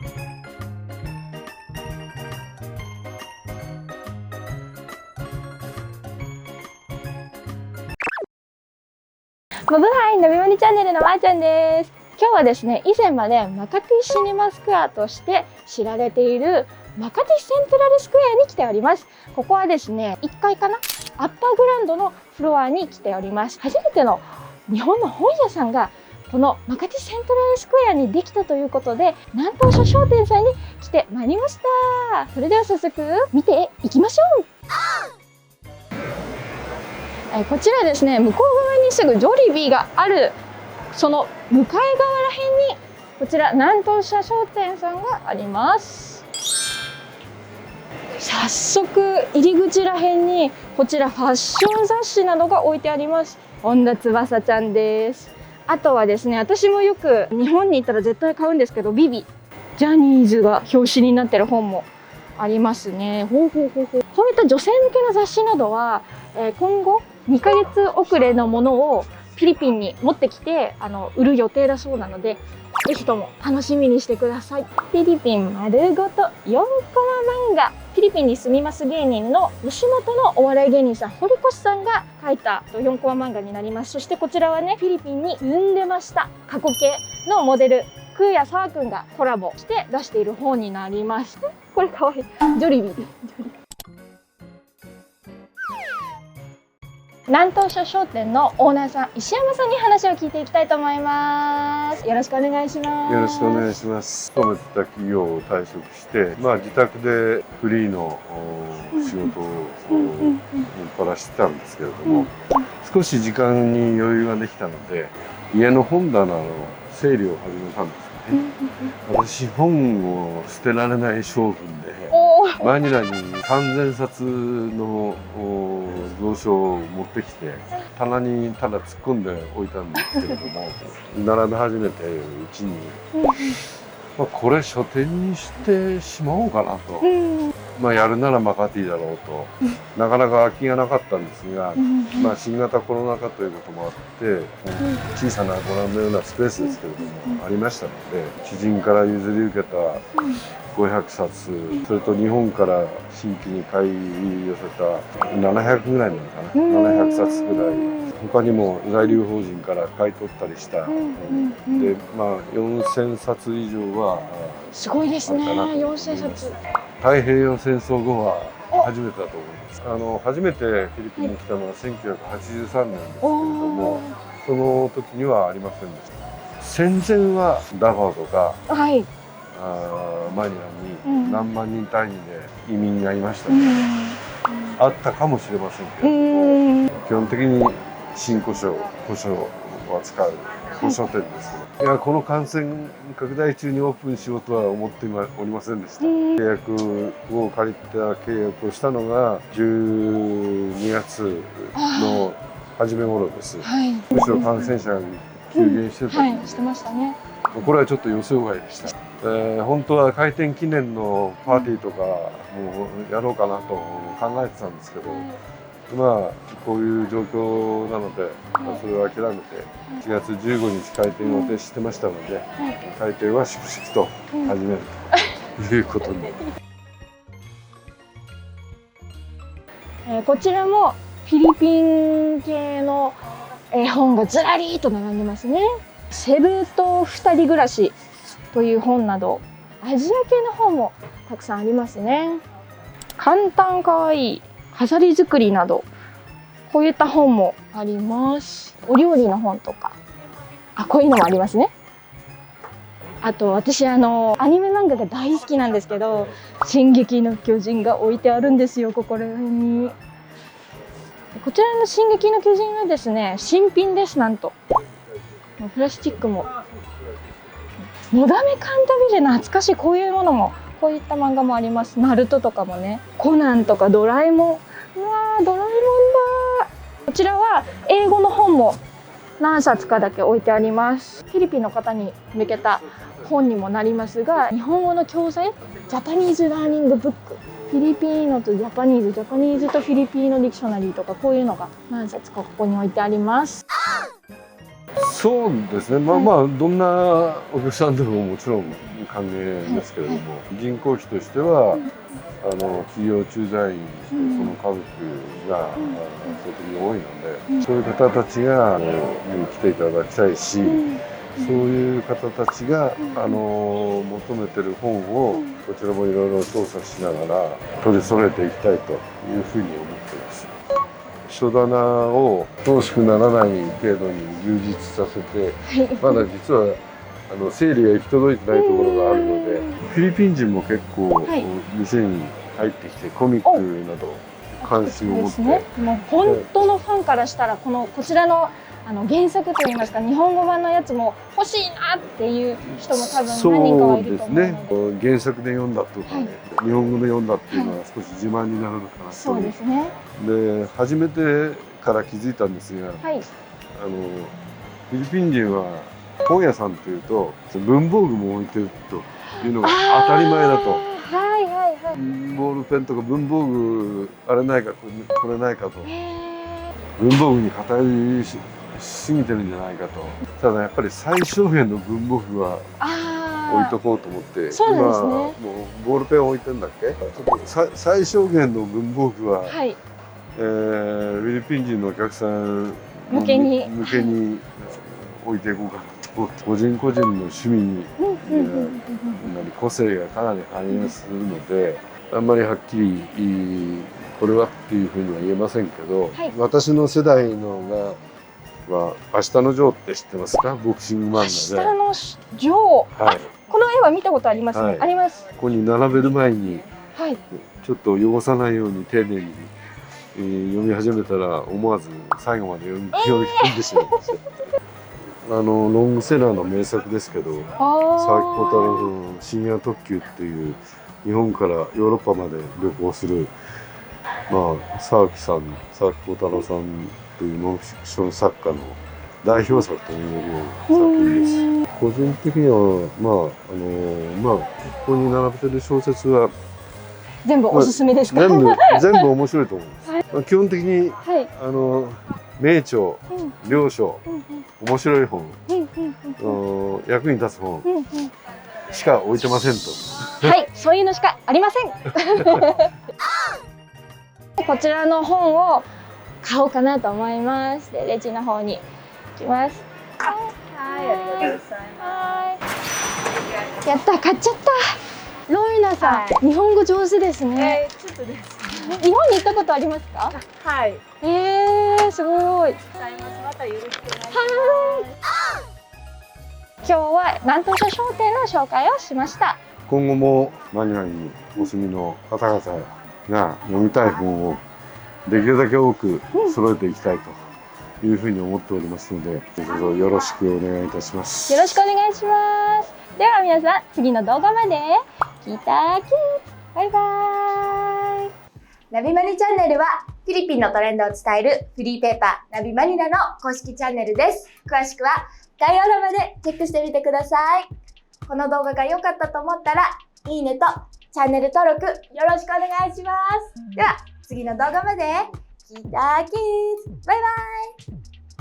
マブハイのびもにチャンネルのまーちゃんです。今日はですね、以前までマカティシネマスクエアとして知られているマカティセントラルスクエアに来ております。ここはですね、1階かな、アッパーグラウンドのフロアに来ております。初めての日本の本屋さんがこのマカティセントラルスクエアにできたということで、南東書商店さんに来てまいりました。それでは早速見ていきましょう。こちらですね、向こう側にすぐジョリビーがあるその向かい側らへんにこちら南東社商店さんがあります。早速入り口らへんにこちらファッション雑誌などが置いてあります。本田翼ちゃんです。あとはですね、私もよく日本に行ったら絶対買うんですけど、ビビジャニーズが表紙になってる本もありますね。こういった女性向けの雑誌などは、今後2ヶ月遅れのものをフィリピンに持ってきて売る予定だそうなので、ぜひとも楽しみにしてください。フィリピン丸ごと4コマ漫画。フィリピンに住みます芸人の吉本のお笑い芸人さん、堀越さんが書いた4コマ漫画になります。そしてこちらはね、フィリピンに住んでました過去形のモデルクーヤサーくんがコラボして出している本になります。これかわいい。ジョリビー。南東書商店のオーナーさん、石山さんに話を聞いていきたいと思います。よろしくお願いします。よろしくお願いします。勤めてた企業を退職して、自宅でフリーの仕事をもっぱらしてたんですけれども、少し時間に余裕ができたので、家の本棚の整理を始めたんですよね。私、本を捨てられない性分で、マニラに3000冊の蔵書を持ってきて棚にただ突っ込んでおいたんですけれども、並べ始めているうちに、これ書店にしてしまおうかなと、やるならマカティだろうと、なかなか空きがなかったんですが、新型コロナ禍ということもあって、小さなご覧のようなスペースですけれどもありましたので、知人から譲り受けた500冊、それと日本から新規に買い寄せた700ぐらいなのかな、700冊ぐらい、他にも在留邦人から買い取ったりした本で、4000冊以上はすごいですね。4000冊。太平洋戦争後は初めてだと思います。初めてフィリピンに来たのは1983年ですけれども、その時にはありませんでした。戦前はダファとか、マニラに何万人単位で移民がいましたので、あったかもしれませんけれども、基本的に新古書を扱う古書店です。この感染拡大中にオープンしようとは思っておりませんでした。契約をしたのが12月の初め頃です。むしろ感染者が急減してたんで、してましたね。これはちょっと予想外でした。本当は開店記念のパーティーとかもやろうかなと考えてたんですけど、こういう状況なので、それを諦めて1月15日開店を予定してましたので、開店は粛々と始めるということに。こちらもフィリピン系の本がずらりと並んでますね。セブ島2人暮らしという本など、アジア系の本もたくさんありますね。簡単かわいい飾り作りなど、こういった本もあります。お料理の本とか、こういうのもありますね。あと私アニメ漫画が大好きなんですけど、進撃の巨人が置いてあるんですよ、ここら辺に。こちらの進撃の巨人はですね、新品です。なんとプラスチックも。のだめカンタビレ、懐かしい。こういうものも、こういった漫画もあります。ナルトとかもね、コナンとかドラえもん。うわー、ドラえもんだ。こちらは英語の本も何冊かだけ置いてあります。フィリピンの方に向けた本にもなりますが、日本語の教材、ジャパニーズラーニングブック、フィリピーノとジャパニーズ、ジャパニーズとフィリピーノディクショナリーとか、こういうのが何冊かここに置いてあります。そうですね、まあどんなお客さんでももちろん歓迎ですけれども、人口比としては企業駐在員その家族が圧倒的に多いので、そういう方たちがに来ていただきたいし、そういう方たちが求めてる本をこちらもいろいろ調査しながら取り揃えていきたいというふうに思っています。書棚を惜しくならない程度に充実させて、まだ実は整理が行き届いてないところがあるので、フィリピン人も結構店に入ってきてコミックなど関心を持って、もう本当のファンからしたらこちらの原作といいますか日本語版のやつも欲しいなっていう人も多分何人かはいると思うので、そうですね、原作で読んだとかね、日本語で読んだっていうのは少し自慢になるのかなと。そうですね。で初めてから気づいたんですが、フィリピン人は本屋さんというと文房具も置いてるというのが当たり前だと。ボールペンとか文房具あれないかこれないかと、文房具に偏りしぎてるんじゃないかと。ただやっぱり最小限の文房具は置いとこうと思って、今もうボールペン置いてんだっけ。最小限の文房具は、フィリピン人のお客さん向けに置いていこうかなと。個人個人の趣味に個性がかなり反映するので、あんまりはっきりこれはっていうふうには言えませんけど、私の世代のは「明日のジョー」って知ってますか？ボクシング漫画で。明日のジョー。この絵は見たことありますね。あります。ここに並べる前にちょっと汚さないように丁寧に読み始めたら思わず最後まで読み込んでしまいました。ロングセラーの名作ですけど、沢木耕太郎の「深夜特急」っていう日本からヨーロッパまで旅行する、沢木耕太郎さんというノンフィクション作家の代表作と言えるような作品です。個人的にはここに並べてる小説は全部おすすめですか？全部面白いと思います。基本的に名著、良書、面白い本、役に立つ本しか置いてませんと。はい、そういうのしかありません。こちらの本を買おうかなと思います。で、レジの方に行きます。はい、ありがとうございます。やった、買っちゃった。ロイナさん、日本語上手ですね。ちょっとです。日本に行ったことありますか？はい。すごい。またよろしくお願いします。今日は南東署商店の紹介をしました。今後もマニラにお住みの方々が読みたい本をできるだけ多く揃えていきたいというふうに思っておりますので、どうぞよろしくお願いいたします。よろしくお願いします。では皆さん、次の動画までキタキッバイバーイ。ナビマニチャンネルはフィリピンのトレンドを伝えるフリーペーパーナビマニラの公式チャンネルです。詳しくは概要欄までチェックしてみてください。この動画が良かったと思ったらいいねとチャンネル登録よろしくお願いします。では次の動画までキタキッバイバイ。